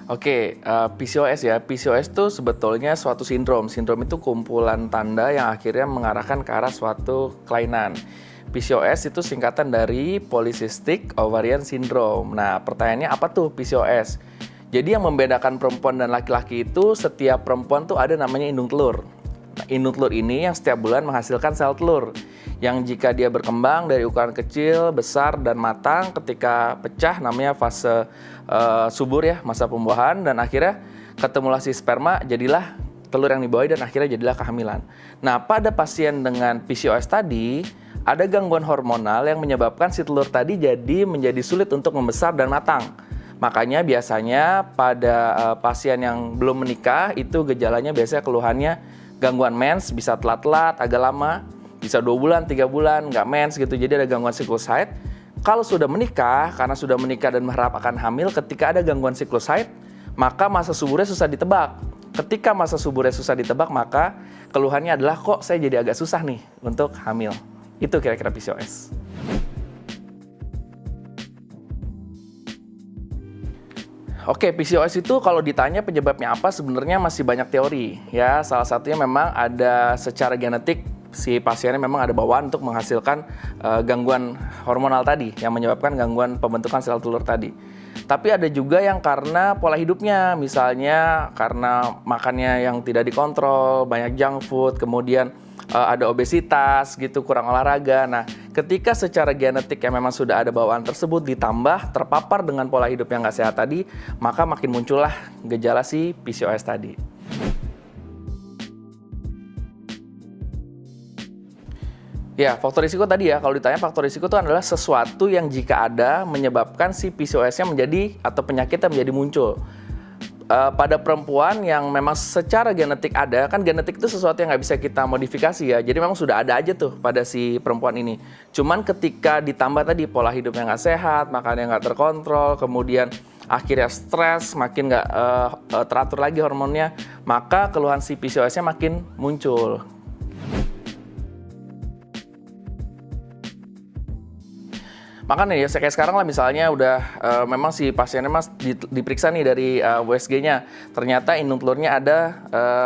Oke, PCOS ya. PCOS itu sebetulnya suatu sindrom. Sindrom itu kumpulan tanda yang akhirnya mengarahkan ke arah suatu kelainan. PCOS itu singkatan dari Polycystic Ovarian Syndrome. Nah, pertanyaannya apa tuh PCOS? Jadi yang membedakan perempuan dan laki-laki itu setiap perempuan tuh ada namanya indung telur. Nah, indung telur ini yang setiap bulan menghasilkan sel telur. Yang jika dia berkembang dari ukuran kecil, besar, dan matang, ketika pecah namanya fase subur ya, masa pembuahan, dan akhirnya ketemulah si sperma, jadilah telur yang dibawahi dan akhirnya jadilah kehamilan. Nah, pada pasien dengan PCOS tadi, ada gangguan hormonal yang menyebabkan si telur tadi menjadi sulit untuk membesar dan matang. Makanya biasanya pada pasien yang belum menikah, itu gejalanya biasanya keluhannya gangguan mens, bisa telat-telat, agak lama, bisa 2 bulan, 3 bulan, nggak mens gitu, jadi ada gangguan siklus haid. Kalau sudah menikah, karena sudah menikah dan berharap akan hamil, ketika ada gangguan siklus haid, maka masa suburnya susah ditebak. Ketika masa suburnya susah ditebak, maka keluhannya adalah kok saya jadi agak susah nih untuk hamil. Itu kira-kira PCOS. Oke, PCOS itu kalau ditanya penyebabnya apa, sebenarnya masih banyak teori. Ya, salah satunya memang ada secara genetik, si pasiennya memang ada bawaan untuk menghasilkan gangguan hormonal tadi yang menyebabkan gangguan pembentukan sel telur tadi. Tapi ada juga yang karena pola hidupnya, misalnya karena makannya yang tidak dikontrol, banyak junk food, kemudian ada obesitas gitu, kurang olahraga. Nah, ketika secara genetik yang memang sudah ada bawaan tersebut ditambah terpapar dengan pola hidup yang nggak sehat tadi, maka makin muncullah gejala si PCOS tadi. Ya, faktor risiko tadi ya, kalau ditanya faktor risiko itu adalah sesuatu yang jika ada menyebabkan si PCOS-nya menjadi atau penyakitnya menjadi muncul. Pada perempuan yang memang secara genetik ada, kan genetik itu sesuatu yang nggak bisa kita modifikasi ya, jadi memang sudah ada aja tuh pada si perempuan ini. Cuman ketika ditambah tadi pola hidup yang nggak sehat, makannya nggak terkontrol, kemudian akhirnya stres, makin nggak teratur lagi hormonnya, maka keluhan si PCOS-nya makin muncul. Makanya ya kayak sekarang lah misalnya udah memang si pasiennya mas diperiksa nih dari USG-nya, ternyata indung telurnya ada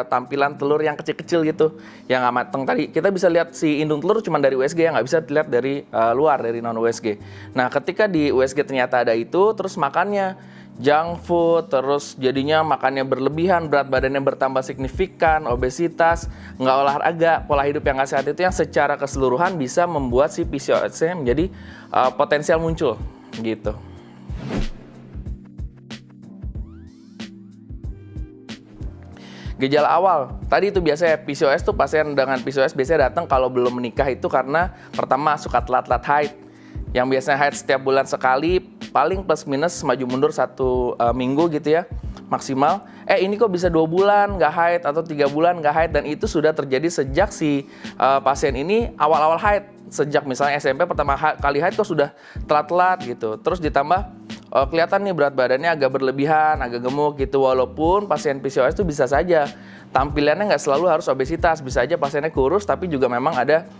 tampilan telur yang kecil-kecil gitu, yang nggak mateng tadi. Kita bisa lihat si indung telur cuma dari USG, yang nggak bisa dilihat dari luar, dari non USG. Nah, ketika di USG ternyata ada itu, terus makannya junk food, terus jadinya makannya berlebihan, berat badannya bertambah signifikan, obesitas, nggak olahraga, pola hidup yang nggak sehat itu yang secara keseluruhan bisa membuat si PCOS-nya menjadi potensial muncul gitu. Gejala awal, tadi itu biasanya PCOS tuh pasien dengan PCOS biasanya datang kalau belum menikah itu karena pertama suka telat-telat haid, yang biasanya haid setiap bulan sekali, paling plus minus maju mundur 1 minggu gitu ya maksimal. Ini kok bisa 2 bulan nggak haid atau 3 bulan nggak haid, dan itu sudah terjadi sejak si pasien ini awal-awal haid, sejak misalnya SMP pertama kali haid kok sudah telat-telat gitu. Terus ditambah kelihatan nih berat badannya agak berlebihan, agak gemuk gitu, walaupun pasien PCOS itu bisa saja tampilannya nggak selalu harus obesitas, bisa aja pasiennya kurus tapi juga memang ada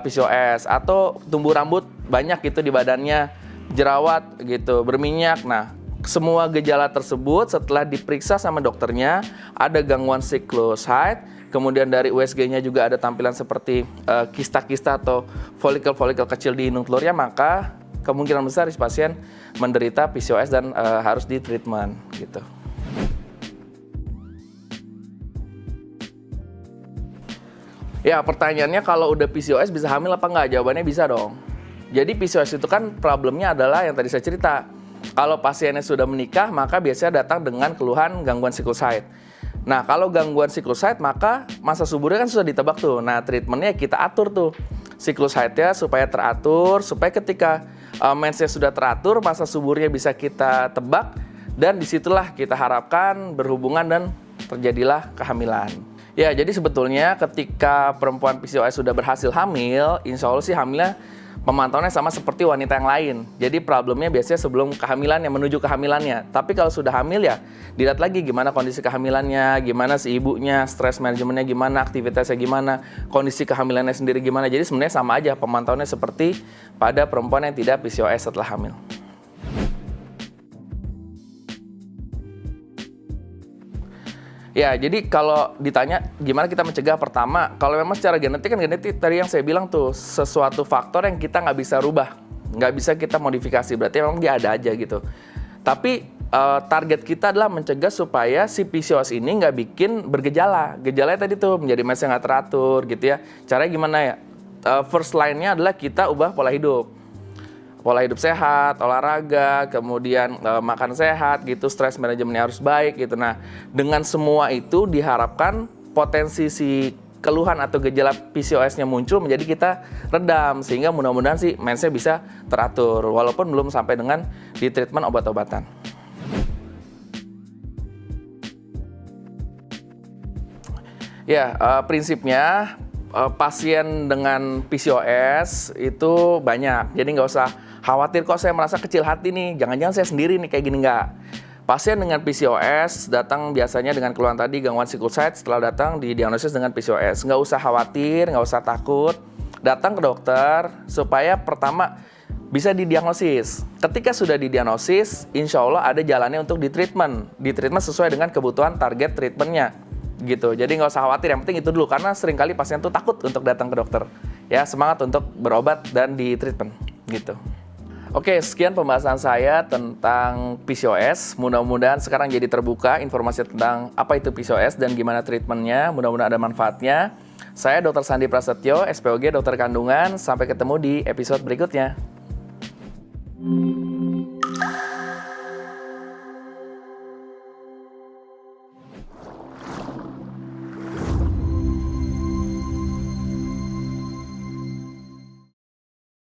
PCOS, atau tumbuh rambut banyak gitu di badannya, jerawat gitu, berminyak. Nah, semua gejala tersebut setelah diperiksa sama dokternya ada gangguan siklus haid, kemudian dari USG-nya juga ada tampilan seperti kista-kista atau folikel-folikel kecil di indung telurnya, maka kemungkinan besar si pasien menderita PCOS dan harus di treatment gitu. Ya, pertanyaannya kalau udah PCOS bisa hamil apa enggak? Jawabannya bisa dong. Jadi PCOS itu kan problemnya adalah yang tadi saya cerita. Kalau pasiennya sudah menikah, maka biasanya datang dengan keluhan gangguan siklus haid. Nah, kalau gangguan siklus haid, maka masa suburnya kan sudah ditebak tuh. Nah, treatmentnya kita atur tuh siklus haidnya supaya teratur, supaya ketika mensnya sudah teratur, masa suburnya bisa kita tebak, dan disitulah kita harapkan berhubungan dan terjadilah kehamilan. Ya, jadi sebetulnya ketika perempuan PCOS sudah berhasil hamil, insya Allah sih hamilnya pemantauannya sama seperti wanita yang lain. Jadi problemnya biasanya sebelum kehamilannya, menuju kehamilannya. Tapi kalau sudah hamil ya, dilihat lagi gimana kondisi kehamilannya, gimana si ibunya, stres manajemennya gimana, aktivitasnya gimana, kondisi kehamilannya sendiri gimana. Jadi sebenarnya sama aja pemantauannya seperti pada perempuan yang tidak PCOS setelah hamil. Ya, jadi kalau ditanya gimana kita mencegah, pertama, kalau memang secara genetik kan genetik tadi yang saya bilang tuh sesuatu faktor yang kita nggak bisa rubah, nggak bisa kita modifikasi, berarti memang dia ada aja gitu. Tapi target kita adalah mencegah supaya si PCOS ini nggak bikin bergejala. Gejalanya tadi tuh menjadi mens yang nggak teratur gitu ya. Caranya gimana ya? First line-nya adalah kita ubah pola hidup. Pola hidup sehat, olahraga, kemudian makan sehat gitu, stres manajemennya harus baik gitu. Nah, dengan semua itu diharapkan potensi si keluhan atau gejala PCOS-nya muncul menjadi kita redam, sehingga mudah-mudahan sih mensnya bisa teratur walaupun belum sampai dengan di treatment obat-obatan. Ya, prinsipnya pasien dengan PCOS itu banyak, jadi nggak usah khawatir kok saya merasa kecil hati nih, jangan-jangan saya sendiri nih kayak gini, nggak. Pasien dengan PCOS datang biasanya dengan keluhan tadi, gangguan siklus haid, setelah datang didiagnosis dengan PCOS. Nggak usah khawatir, nggak usah takut, datang ke dokter supaya pertama bisa didiagnosis. Ketika sudah didiagnosis, insya Allah ada jalannya untuk ditreatment sesuai dengan kebutuhan target treatmentnya. Gitu. Jadi nggak usah khawatir, yang penting itu dulu, karena seringkali pasien tuh takut untuk datang ke dokter. Ya, semangat untuk berobat dan di treatment gitu. Oke, sekian pembahasan saya tentang PCOS. Mudah-mudahan sekarang jadi terbuka informasi tentang apa itu PCOS dan gimana treatmentnya. Mudah-mudahan ada manfaatnya. Saya Dr. Sandi Prasetyo, SPOG Dokter Kandungan. Sampai ketemu di episode berikutnya.